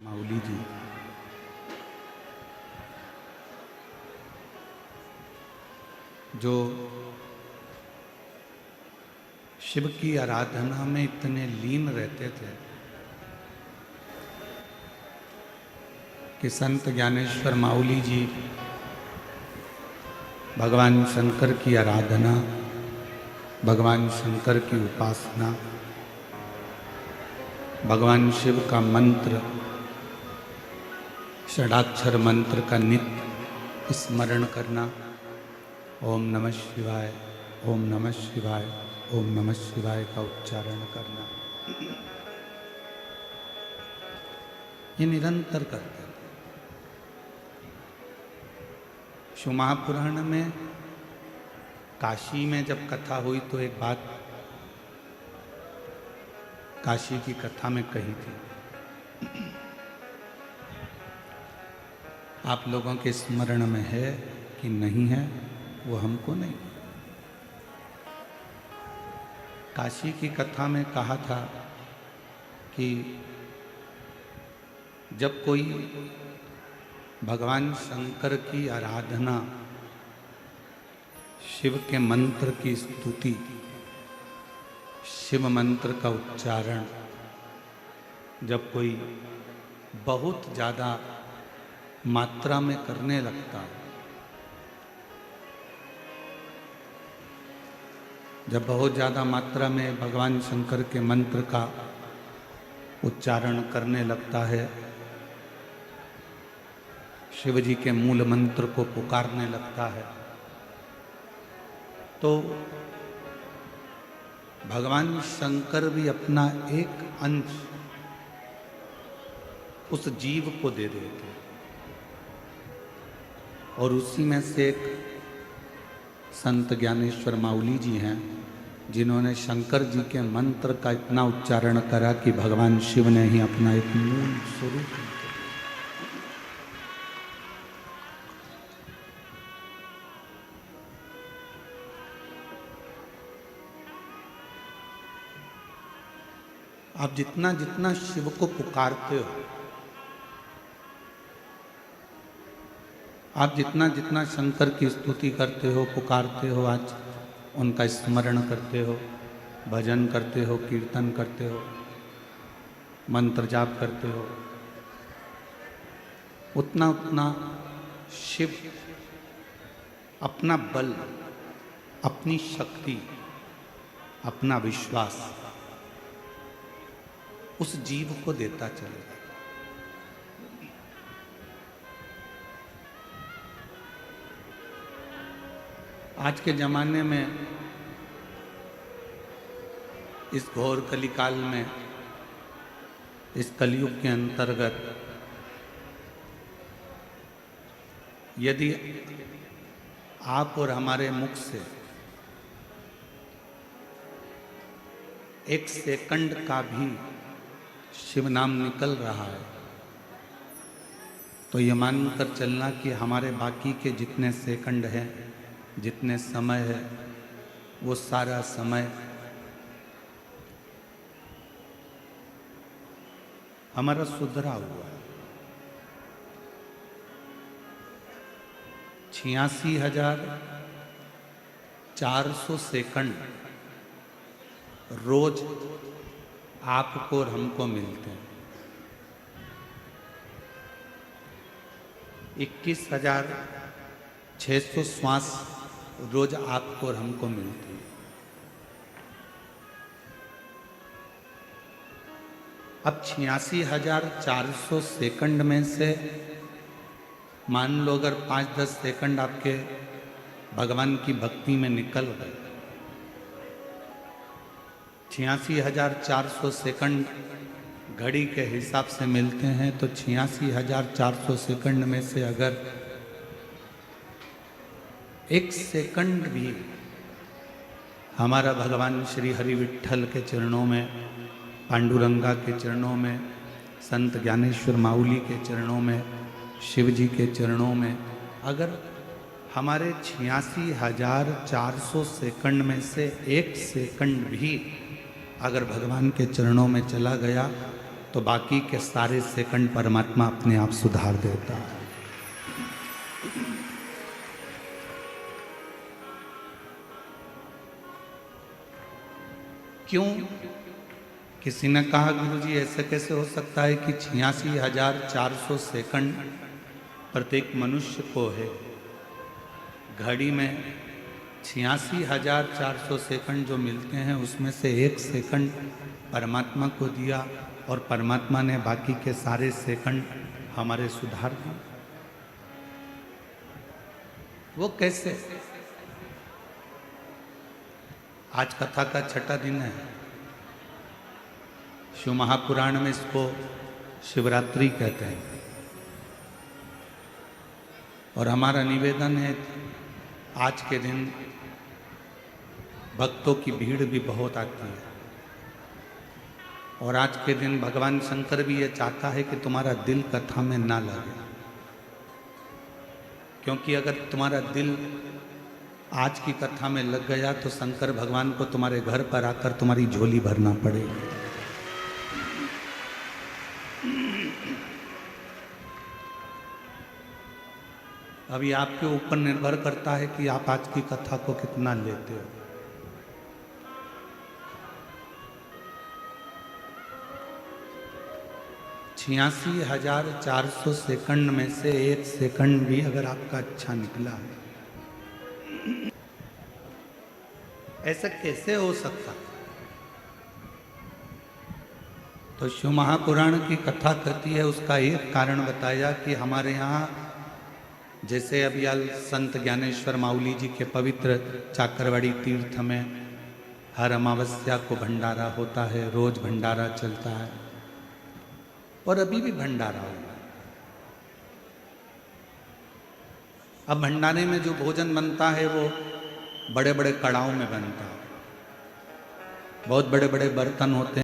माऊली जी जो शिव की आराधना में इतने लीन रहते थे कि संत ज्ञानेश्वर माऊली जी भगवान शंकर की आराधना, भगवान शंकर की उपासना, भगवान शिव का मंत्र, षडाक्षर मंत्र का नित्य स्मरण करना, ओम नमः शिवाय, ओम नमः शिवाय, ओम नमः शिवाय का उच्चारण करना, ये निरंतर करते हैं। शिव महापुराण में काशी में जब कथा हुई तो एक बात काशी की कथा में कही थी, आप लोगों के स्मरण में है कि नहीं है वो हमको नहीं। काशी की कथा में कहा था कि जब कोई भगवान शंकर की आराधना, शिव के मंत्र की स्तुति, शिव मंत्र का उच्चारण जब कोई बहुत ज़्यादा मात्रा में करने लगता है, जब बहुत ज़्यादा मात्रा में भगवान शंकर के मंत्र का उच्चारण करने लगता है, शिव जी के मूल मंत्र को पुकारने लगता है, तो भगवान शंकर भी अपना एक अंश उस जीव को दे देते और उसी में से एक संत ज्ञानेश्वर माऊली जी हैं जिन्होंने शंकर जी के मंत्र का इतना उच्चारण करा कि भगवान शिव ने ही अपना एक मूल स्वरूप। आप जितना जितना शिव को पुकारते हो, आप जितना जितना शंकर की स्तुति करते हो, पुकारते हो, आज उनका स्मरण करते हो, भजन करते हो, कीर्तन करते हो, मंत्र जाप करते हो, उतना उतना शिव अपना बल, अपनी शक्ति, अपना विश्वास उस जीव को देता चलेगा। आज के जमाने में इस घोर कलिकाल में, इस कलयुग के अंतर्गत यदि आप और हमारे मुख से एक सेकंड का भी शिव नाम निकल रहा है तो ये मानकर चलना कि हमारे बाकी के जितने सेकंड हैं, जितने समय है, वो सारा समय हमारा सुधरा हुआ है। 86,400 सेकंड रोज आपको और हमको मिलते हैं। 21,600 श्वास रोज आपको और हमको मिलती है। अब 86,400 सेकंड में से मान लो अगर 5-10 सेकंड आपके भगवान की भक्ति में निकल गए, 86,400 सेकंड घड़ी के हिसाब से मिलते हैं, तो 86,400 सेकंड में से अगर एक सेकंड भी हमारा भगवान श्री हरि विट्ठल के चरणों में, पांडुरंगा के चरणों में, संत ज्ञानेश्वर माऊली के चरणों में, शिव जी के चरणों में, अगर हमारे 86,400 सेकंड में से एक सेकंड भी अगर भगवान के चरणों में चला गया तो बाकी के सारे सेकंड परमात्मा अपने आप सुधार देता है। क्यों? किसी ने कहा गुरुजी ऐसे कैसे हो सकता है कि 86,400 सेकंड प्रत्येक मनुष्य को है। घड़ी में 86,400 सेकंड जो मिलते हैं उसमें से 1 सेकंड परमात्मा को दिया और परमात्मा ने बाकी के सारे सेकंड हमारे सुधार दिए। वो कैसे? आज कथा का 6ठा दिन है। शिव महापुराण में इसको शिवरात्रि कहते हैं और हमारा निवेदन है आज के दिन भक्तों की भीड़ भी बहुत आती है और आज के दिन भगवान शंकर भी ये चाहता है कि तुम्हारा दिल कथा में ना लगे, क्योंकि अगर तुम्हारा दिल आज की कथा में लग गया तो शंकर भगवान को तुम्हारे घर पर आकर तुम्हारी झोली भरना पड़ेगा। अभी आपके ऊपर निर्भर करता है कि आप आज की कथा को कितना लेते हो। छियासी 86,400 सेकंड में से 1 सेकंड भी अगर आपका अच्छा निकला है, ऐसा कैसे हो सकता? तो शिव महापुराण की कथा कहती है, उसका एक कारण बताया कि हमारे यहाँ जैसे अभियाल संत ज्ञानेश्वर माउली जी के पवित्र चाकरवाड़ी तीर्थ में हर अमावस्या को भंडारा होता है, रोज भंडारा चलता है और अभी भी भंडारा होगा। अब भंडारे में जो भोजन बनता है वो बड़े बड़े कड़ाओं में बनता है, बहुत बड़े बड़े बर्तन होते हैं।